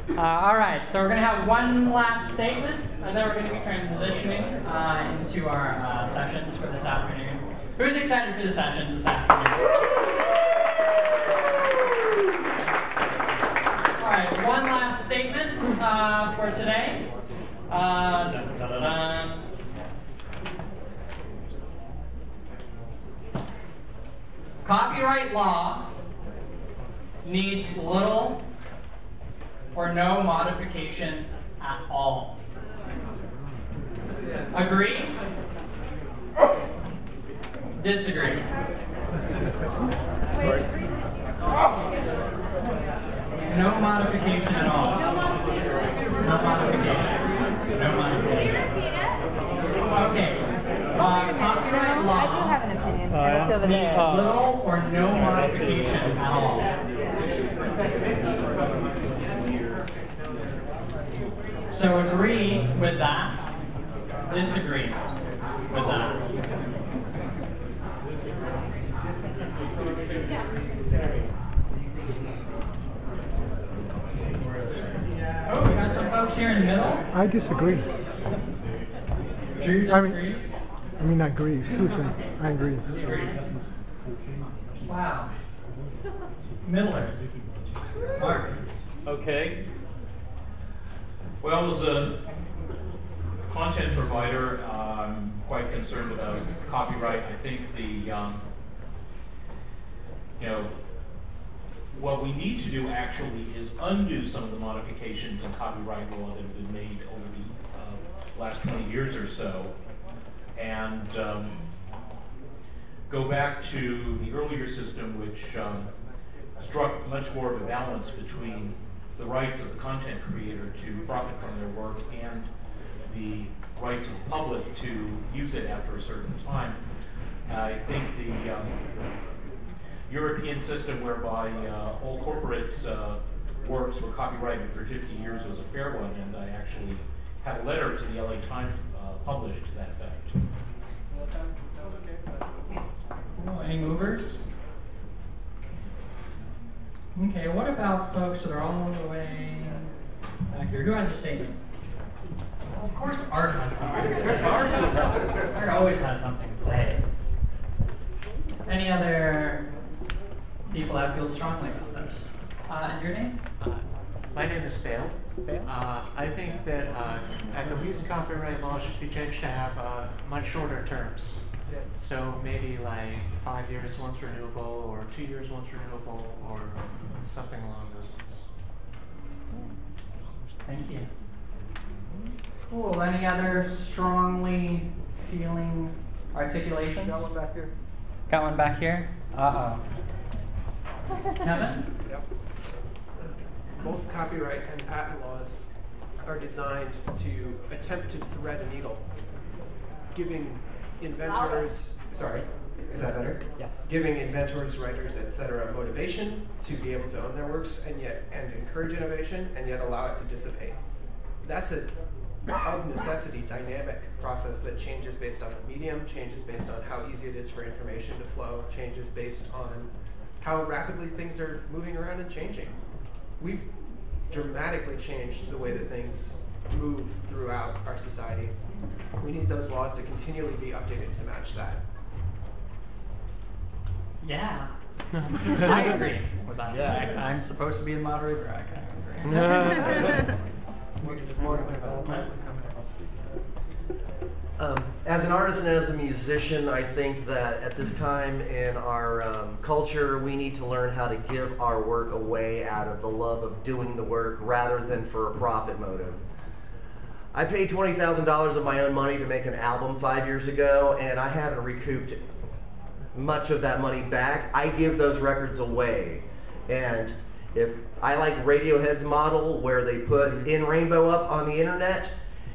All right, so we're going to have one last statement, and then we're going to be transitioning into our sessions for this afternoon. Who's excited for the sessions this afternoon? All right, one last statement for today. Copyright law needs little or no modification at all. Agree? Disagree? No modification at all. No modification. No modification. Okay. Copyright law. I do have an opinion, and it's over there. Little or no modification at all. So agree with that, disagree with that. Oh, we got some folks here in the middle. I disagree. Drew disagrees? I mean, I agree. Excuse me. I agree. Wow. Middlers. Mark. Okay. Well, as a content provider, I'm quite concerned about copyright. I think what we need to do actually is undo some of the modifications in copyright law that have been made over the last 20 years or so, and go back to the earlier system, which struck much more of a balance between the rights of the content creator to profit from their work and the rights of the public to use it after a certain time. I think the European system whereby all corporate works were copyrighted for 50 years was a fair one, and I actually had a letter to the LA Times published to that effect. Any movers? Okay, what about folks that are all the way back here? Who has a statement? Well, of course Art has something to say. Art always has something to say. Any other people that feel strongly about this? And your name? My name is Bale. I think that at the least copyright law should be changed to have much shorter terms. So maybe like 5 years once renewable, or 2 years once renewable, or something along those lines. Thank you. Cool. Any other strongly feeling articulations? Got one back here. Got one back here? Uh-oh. Kevin? Yep. Both copyright and patent laws are designed to attempt to thread a needle, giving inventors, is that better? Yes. Giving inventors, writers, etc. motivation to be able to own their works and encourage innovation and yet allow it to dissipate. That's a, of necessity, dynamic process that changes based on the medium, changes based on how easy it is for information to flow, changes based on how rapidly things are moving around and changing. We've dramatically changed the way that things move throughout our society. We need those laws to continually be updated to match that. Yeah. I agree with that. Yeah. I'm supposed to be the moderator. I kind of agree. As an artist and as a musician, I think that at this time in our culture, we need to learn how to give our work away out of the love of doing the work rather than for a profit motive. I paid $20,000 of my own money to make an album 5 years ago, and I haven't recouped much of that money back. I give those records away. And if I like Radiohead's model where they put In Rainbow up on the internet,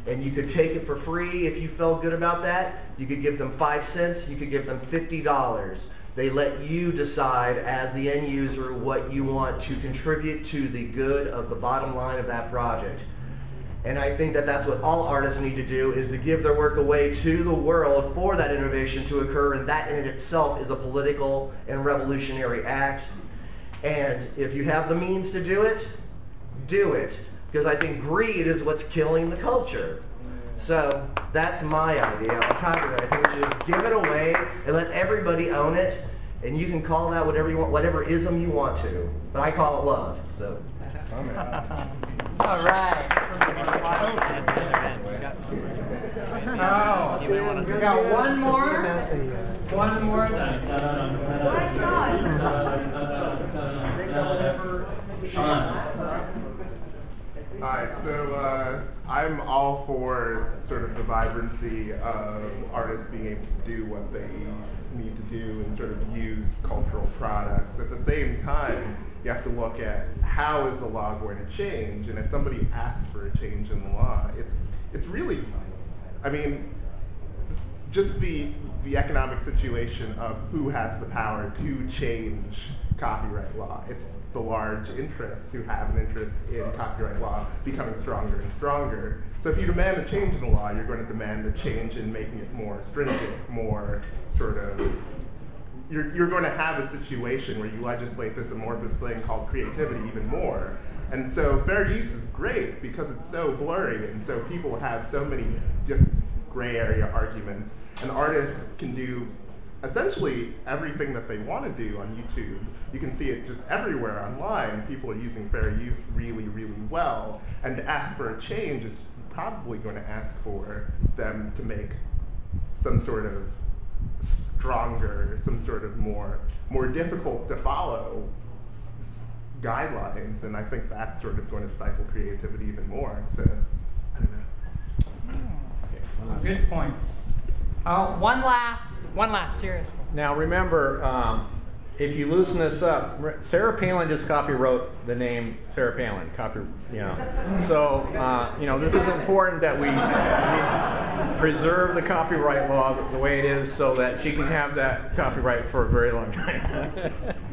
and you could take it for free if you felt good about that. You could give them 5 cents, you could give them $50. They let you decide as the end user what you want to contribute to the good of the bottom line of that project. And I think that that's what all artists need to do, is to give their work away to the world for that innovation to occur, and that in itself is a political and revolutionary act. And if you have the means to do it, do it. because I think greed is what's killing the culture. So that's my idea of copyright. I think we should just give it away and let everybody own it, and you can call that whatever you want, whatever ism you want to. But I call it love. So. All right. Oh, we got one more. One more. Sean. Hi, so I'm all for sort of the vibrancy of artists being able to do what they need to do and sort of use cultural products. At the same time, you have to look at how is the law going to change, and if somebody asks for a change in the law, it's really, I mean, just the economic situation of who has the power to change copyright law. It's the large interests who have an interest in copyright law becoming stronger and stronger. So if you demand a change in the law, you're going to demand a change in making it more stringent, more sort of, you're going to have a situation where you legislate this amorphous thing called creativity even more. And so fair use is great because it's so blurry, and so people have so many different gray area arguments, and artists can do essentially everything that they want to do on YouTube. You can see it just everywhere online. People are using fair use really, really well, and to ask for a change is probably going to ask for them to make some sort of stronger, some sort of more difficult to follow guidelines, and I think that's sort of going to stifle creativity even more. So, I don't know. Some good points. One last, seriously. Now remember, if you loosen this up, Sarah Palin just copywrote the name Sarah Palin. So this is important that we preserve the copyright law the way it is, so that she can have that copyright for a very long time.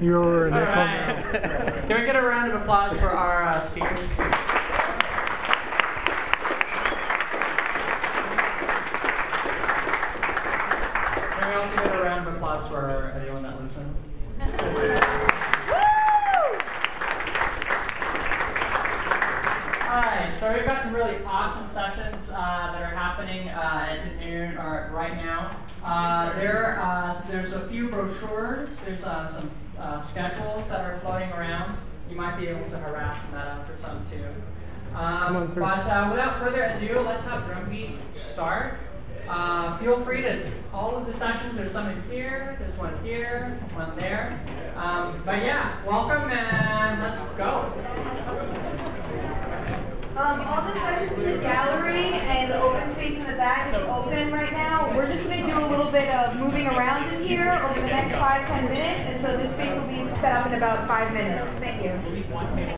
You're Can we get a round of applause for our speakers? Can we also get a round of applause for anyone that listened? Alright, so we've got some really awesome sessions that are happening at noon or right now. There's a few brochures, there's some schedules that are floating around. You might be able to harass that up for some too. But without further ado, let's have Drumbeat start. Feel free to, all of the sessions, there's some in here, there's one here, one there. But yeah, welcome and let's go. All the sessions in the gallery and the open space in the back is open right now. We're just going to do a little bit of moving around in here over the next 5-10 minutes, and so this space will be set up in about 5 minutes. Thank you.